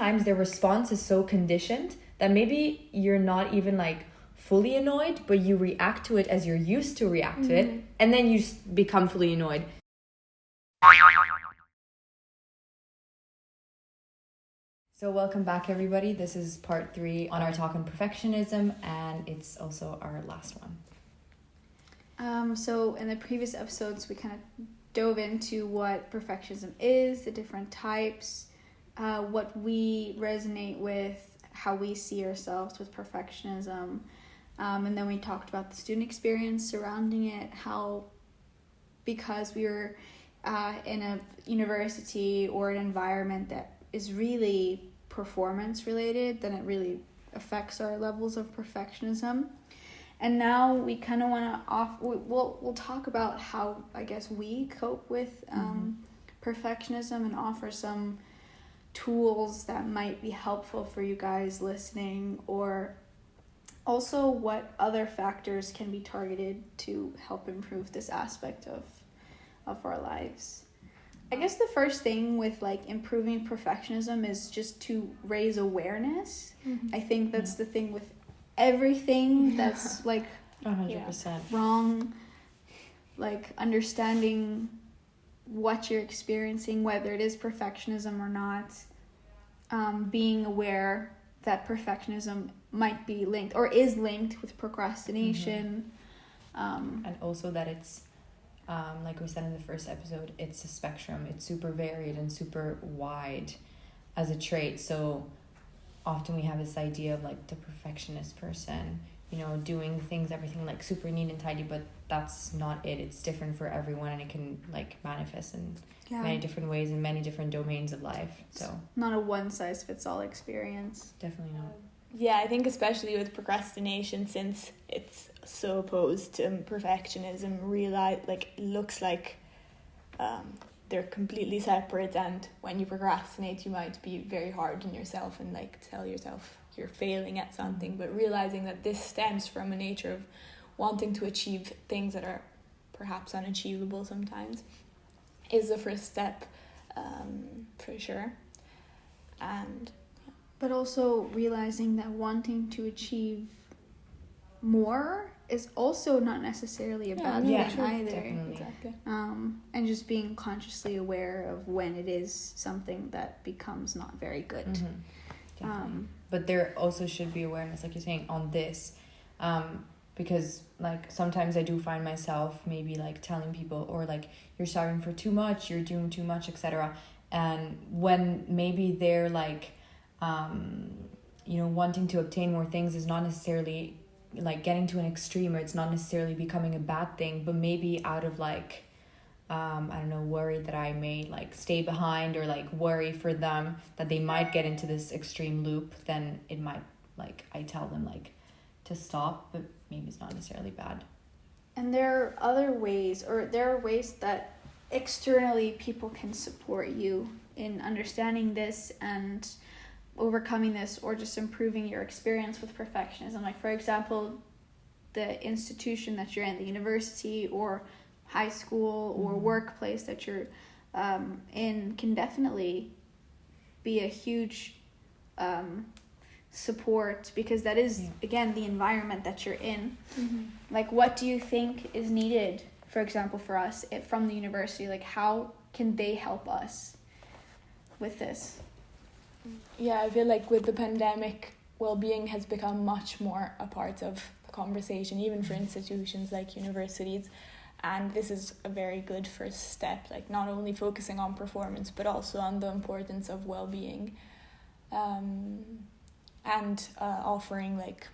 sometimes their response is so conditioned that maybe you're not even like fully annoyed, but you react to it as you're used to react to it, and then you become fully annoyed. So welcome back, everybody. This is part 3 on our talk on perfectionism, and it's also our last one. So in the previous episodes, we kind of dove into what perfectionism is, the different types, what we resonate with, how we see ourselves with perfectionism, and then we talked about the student experience surrounding it, how because we were in a university or an environment that is really performance related, then it really affects our levels of perfectionism. And now we kind of want to we'll talk about how, I guess, we cope with perfectionism and offer some tools that might be helpful for you guys listening, or also what other factors can be targeted to help improve this aspect of our lives. I guess the first thing with like improving perfectionism is just to raise awareness. I think that's the thing with everything that's like 100% wrong, like understanding what you're experiencing, whether it is perfectionism or not, being aware that perfectionism might be linked or is linked with procrastination, and also that it's like we said in the first episode, it's a spectrum. It's super varied and super wide as a trait. So often we have this idea of like the perfectionist person, you know, doing things, everything like super neat and tidy, but that's not it. It's different for everyone, and it can like manifest in many different ways in many different domains of life. So not a one size fits all experience. Definitely not. Yeah, I think especially with procrastination, since it's so opposed to perfectionism, looks like they're completely separate, and when you procrastinate you might be very hard on yourself and like tell yourself you're failing at something, but realizing that this stems from a nature of wanting to achieve things that are perhaps unachievable sometimes is the first step, for sure. But also realizing that wanting to achieve more is also not necessarily a bad thing either. Definitely. Exactly. And just being consciously aware of when it is something that becomes not very good. But there also should be awareness, like you're saying, on this, because like sometimes I do find myself maybe like telling people, or like you're striving for too much, you're doing too much, etc. And when maybe they're like wanting to obtain more things is not necessarily like getting to an extreme, or it's not necessarily becoming a bad thing, but maybe out of like worry that I may like stay behind, or like worry for them that they might get into this extreme loop, then it might, like, I tell them like to stop, but maybe it's not necessarily bad. And there are other ways, or there are ways that externally people can support you in understanding this and overcoming this, or just improving your experience with perfectionism. Like, for example, the institution that you're in, the university or high school or workplace that you're in, can definitely be a huge support, because that is again the environment that you're in. Like, what do you think is needed, for example, for us from the university? Like, how can they help us with this? Yeah, I feel like with the pandemic, well-being has become much more a part of the conversation, even for institutions like universities. And this is a very good first step, like not only focusing on performance, but also on the importance of well-being, and offering like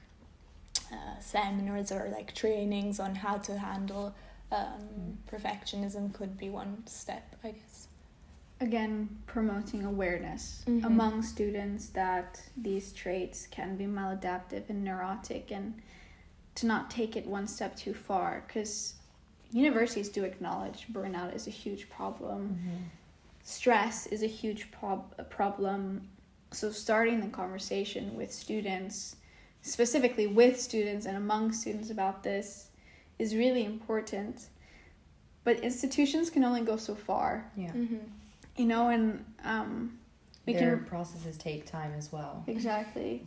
seminars or like trainings on how to handle perfectionism could be one step, I guess. Again, promoting awareness among students that these traits can be maladaptive and neurotic, and to not take it one step too far, because universities do acknowledge burnout is a huge problem. Stress is a huge problem. So starting the conversation with students, specifically with students and among students about this, is really important. But institutions can only go so far. Yeah. You know, and Their processes take time as well. Exactly.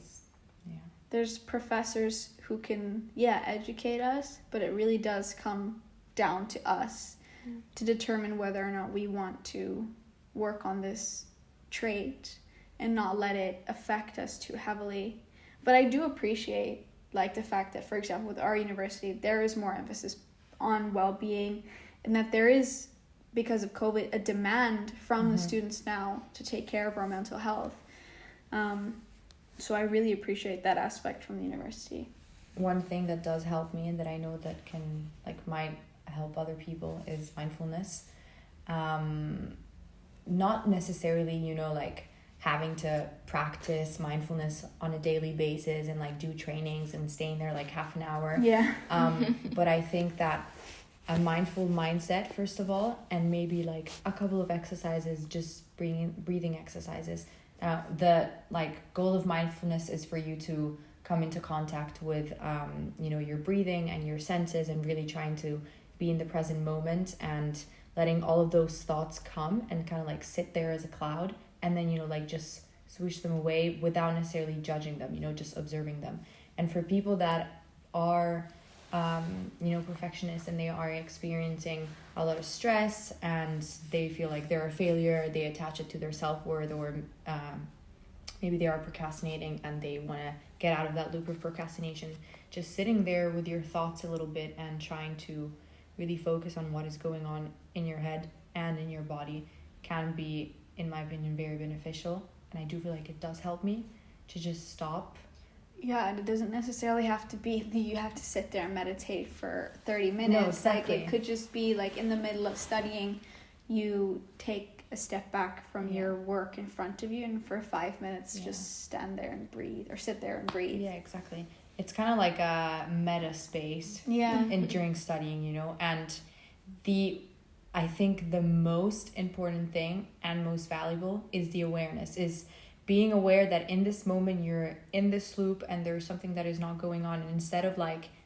Yeah. There's professors who can, educate us, but it really does come down to us to determine whether or not we want to work on this trait and not let it affect us too heavily. But I do appreciate like the fact that, for example, with our university, there is more emphasis on well-being, and that there is, because of COVID, a demand from the students now to take care of our mental health. So I really appreciate that aspect from the university. One thing that does help me and that I know that can might help other people is mindfulness. Not necessarily, having to practice mindfulness on a daily basis and do trainings and staying there half an hour. Yeah. But I think that a mindful mindset, first of all, and maybe a couple of exercises, just breathing exercises. The goal of mindfulness is for you to come into contact with your breathing and your senses, and really trying to be in the present moment and letting all of those thoughts come and kind of sit there as a cloud, and then just swoosh them away without necessarily judging them, just observing them. And for people that are perfectionists and they are experiencing a lot of stress and they feel like they're a failure, they attach it to their self-worth, or maybe they are procrastinating and they want to get out of that loop of procrastination, just sitting there with your thoughts a little bit and trying to really focus on what is going on in your head and in your body can be, in my opinion, very beneficial. And I do feel like it does help me to just stop. Yeah, and it doesn't necessarily have to be that you have to sit there and meditate for 30 minutes. No, exactly. It could just be in the middle of studying, you take a step back from your work in front of you, and for 5 minutes just stand there and breathe, or sit there and breathe. Yeah, exactly. It's kind of like a meta space during studying, and I think the most important thing and most valuable is the awareness, is being aware that in this moment you're in this loop and there's something that is not going on, and instead of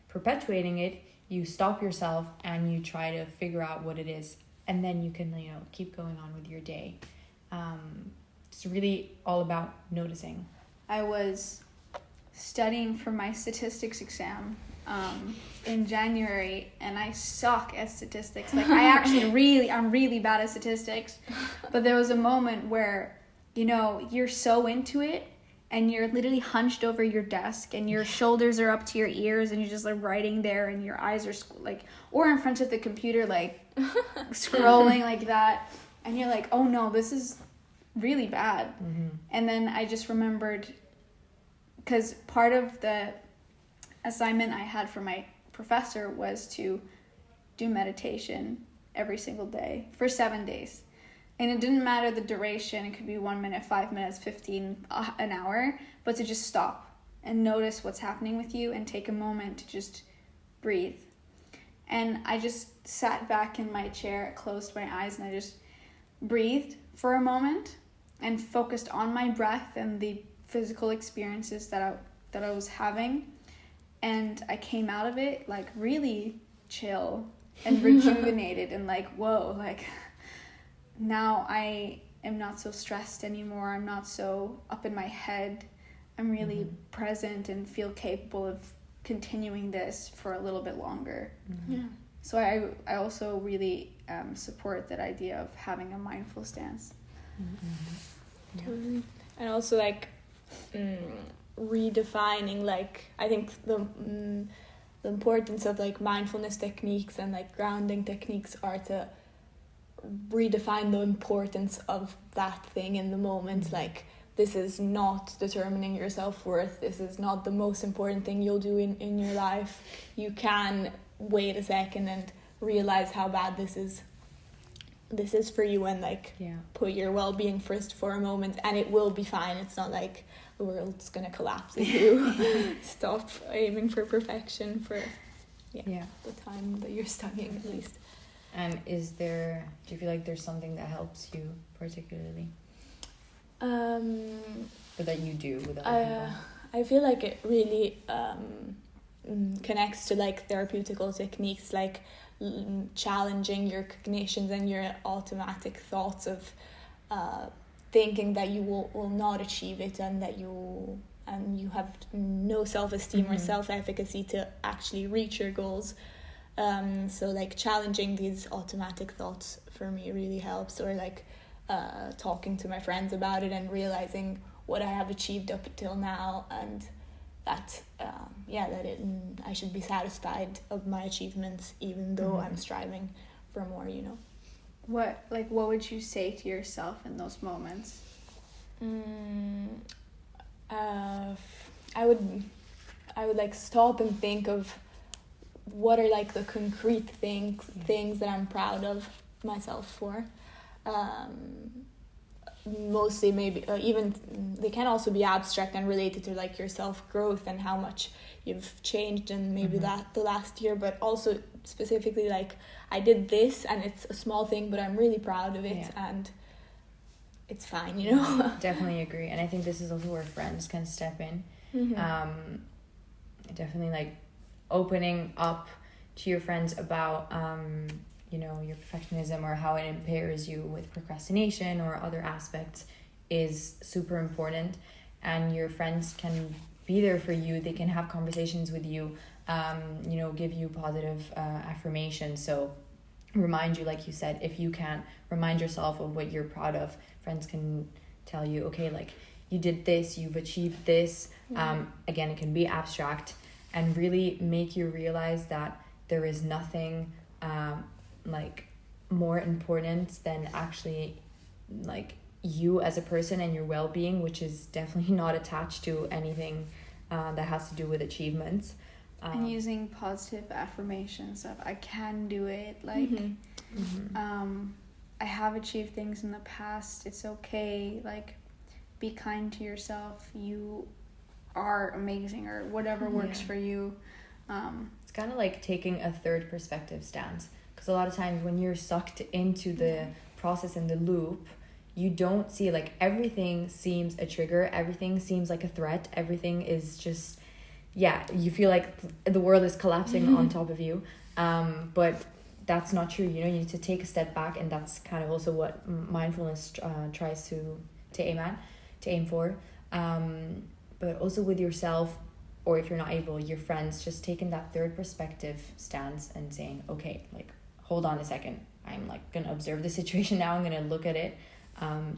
perpetuating it, you stop yourself and you try to figure out what it is, and then you can keep going on with your day. It's really all about noticing. I was studying for my statistics exam in January, and I suck at statistics. I'm really bad at statistics. But there was a moment where you're so into it and you're literally hunched over your desk and your shoulders are up to your ears and you're just writing there, and your eyes are or in front of the computer scrolling like that, and you're like, oh no, this is really bad. And then I just remembered, because part of the assignment I had for my professor was to do meditation every single day for 7 days. And it didn't matter the duration. It could be 1 minute, 5 minutes, 15, an hour. But to just stop and notice what's happening with you and take a moment to just breathe. And I just sat back in my chair, closed my eyes, and I just breathed for a moment and focused on my breath and the physical experiences that I was having. And I came out of it really chill and rejuvenated and whoa, now I am not so stressed anymore. I'm not so up in my head. I'm really present and feel capable of continuing this for a little bit longer. So I also really support that idea of having a mindful stance. Totally. And also redefining I think the importance of mindfulness techniques and grounding techniques are to redefine the importance of that thing in the moment. This is not determining your self-worth. This is not the most important thing you'll do in your life. You can wait a second and realize how bad this is for you, and put your well-being first for a moment, and it will be fine. It's not the world's gonna collapse if you stop aiming for perfection for the time that you're studying, at least. And do you feel like there's something that helps you particularly? Or that you do with other people? I feel like it really connects to therapeutical techniques, challenging your cognitions and your automatic thoughts of thinking that you will not achieve it, and that you have no self-esteem or self-efficacy to actually reach your goals. So like challenging these automatic thoughts for me really helps, or like talking to my friends about it and realizing what I have achieved up till now, and that I should be satisfied of my achievements even though I'm striving for more, you know. What would you say to yourself in those moments? I would like stop and think of what are like the concrete things that I'm proud of myself for. Mostly maybe even they can also be abstract and related to like your self-growth and how much you've changed in maybe the last year, but also specifically like I did this and it's a small thing but I'm really proud of it, and it's fine, you know. Definitely agree. And I think this is also where friends can step in. Definitely like opening up to your friends about you know, your perfectionism or how it impairs you with procrastination or other aspects is super important. And your friends can be there for you. They can have conversations with you, you know, give you positive affirmations. So remind you, like you said, if you can't remind yourself of what you're proud of, friends can tell you, okay, like you did this, you've achieved this. Again, it can be abstract, and really make you realize that there is nothing like more important than actually like you as a person and your well-being, which is definitely not attached to anything that has to do with achievements. And using positive affirmations of I can do it, like I have achieved things in the past, it's okay, like be kind to yourself, you are amazing, or whatever works for you. It's kind of like taking a third perspective stance, because a lot of times when you're sucked into the process and the loop, you don't see, like, everything seems a trigger, everything seems like a threat, everything is just, you feel like the world is collapsing on top of you, but that's not true. You know, you need to take a step back, and that's kind of also what mindfulness tries to aim for, but also with yourself, or if you're not able, your friends, just taking that third perspective stance and saying, okay, like, hold on a second, I'm like gonna observe the situation now, I'm gonna look at it,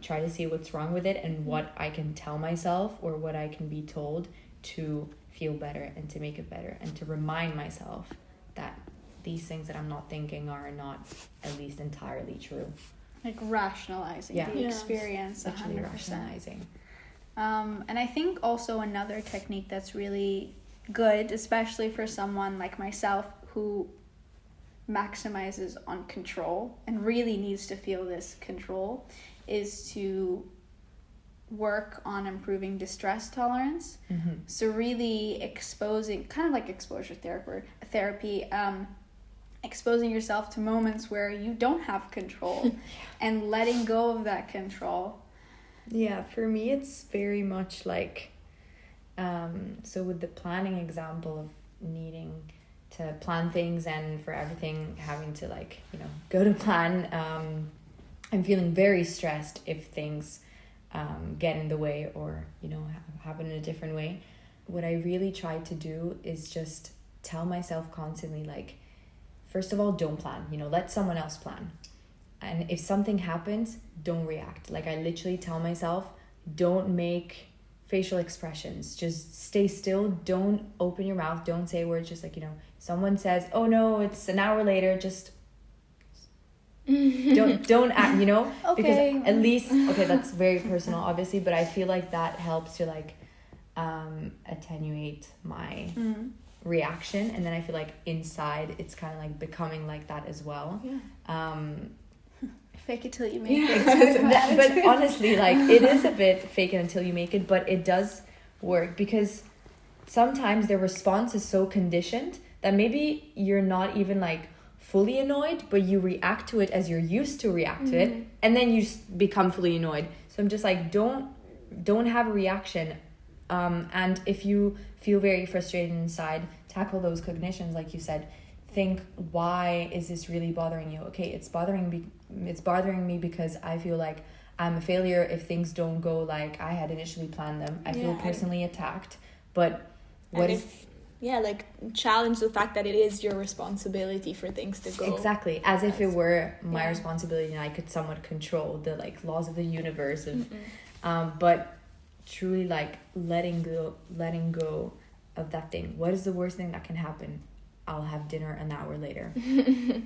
try to see what's wrong with it and what I can tell myself or what I can be told to feel better and to make it better, and to remind myself that these things that I'm not thinking are not at least entirely true. Like rationalizing the experience, 100%. Rationalizing. And I think also another technique that's really good, especially for someone like myself who maximizes on control and really needs to feel this control, is to work on improving distress tolerance. So really exposing, kind of like exposure therapy, exposing yourself to moments where you don't have control and letting go of that control. Yeah, for me it's very much like, so with the planning example of needing to plan things and for everything having to, like, you know, go to plan, I'm feeling very stressed if things get in the way or, you know, happen in a different way. What I really try to do is just tell myself constantly, like, first of all, don't plan, you know, let someone else plan. And if something happens, don't react. Like, I literally tell myself, don't make facial expressions. Just stay still. Don't open your mouth. Don't say words. Just like, you know, someone says, oh no, it's an hour later. Just don't act, you know? Okay. Because at least, okay, that's very personal, obviously, but I feel like that helps to, like, attenuate my reaction. And then I feel like inside it's kind of like becoming like that as well. Fake it till you make it. But honestly, like, it is a bit fake it until you make it, but it does work, because sometimes the response is so conditioned that maybe you're not even like fully annoyed, but you react to it as you're used to react to it, and then you become fully annoyed. So I'm just like, don't have a reaction, and if you feel very frustrated inside, tackle those cognitions, like you said. Think, why is this really bothering you? Okay, it's bothering me because I feel like I'm a failure if things don't go like I had initially planned them. I feel personally attacked. But what is... like challenge the fact that it is your responsibility for things to go exactly, as if it were my responsibility and I could somewhat control the like laws of the universe of but truly like letting go of that thing. What is the worst thing that can happen? I'll have dinner an hour later.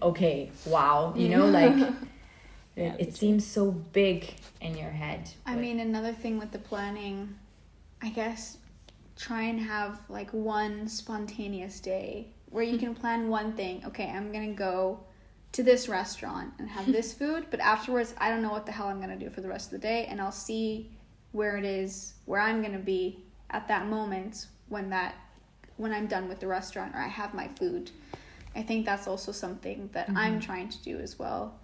Okay, wow, you know, like it seems so big in your head. I mean, another thing with the planning, I guess, try and have like one spontaneous day where you can plan one thing. Okay, I'm gonna go to this restaurant and have this food, but afterwards I don't know what the hell I'm gonna do for the rest of the day, and I'll see where I'm gonna be at that moment when I'm done with the restaurant or I have my food. I think that's also something that I'm trying to do as well.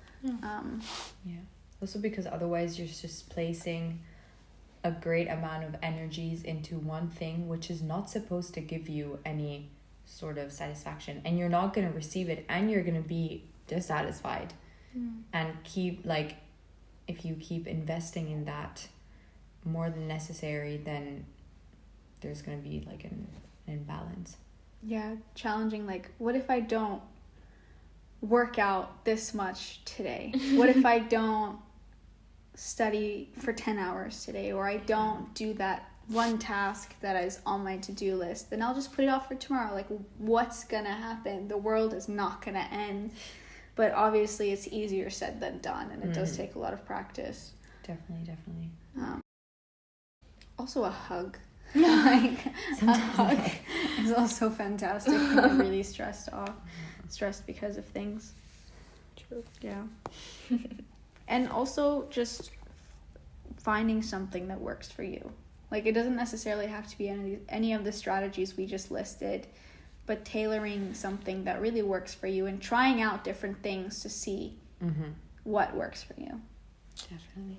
Also because otherwise you're just placing a great amount of energies into one thing which is not supposed to give you any sort of satisfaction, and you're not going to receive it, and you're going to be dissatisfied. And if you keep investing in that more than necessary, then there's going to be like an imbalance. Challenging, like, what if I don't work out this much today? What if I don't study for 10 hours today, or I don't do that one task that is on my to-do list? Then I'll just put it off for tomorrow. Like, what's gonna happen? The world is not gonna end. But obviously it's easier said than done, and it does take a lot of practice. Definitely. Also a hug. Like, a hug is also fantastic when you're really stressed because of things. True. Yeah. And also just finding something that works for you. Like, it doesn't necessarily have to be any of the strategies we just listed, but tailoring something that really works for you and trying out different things to see what works for you. Definitely.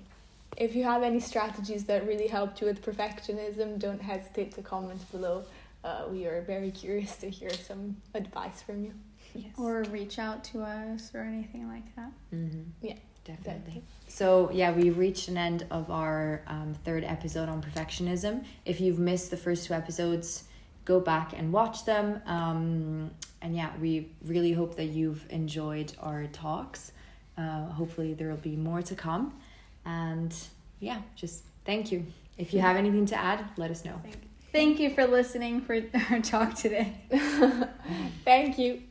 If you have any strategies that really helped you with perfectionism, don't hesitate to comment below. We are very curious to hear some advice from you. Yes. Or reach out to us or anything like that. Yeah, definitely. So we've reached an end of our third episode on perfectionism. If you've missed the first two episodes, go back and watch them. And we really hope that you've enjoyed our talks. Hopefully there will be more to come. And just thank you. If you have anything to add, let us know. Thank you for listening for our talk today. Thank you.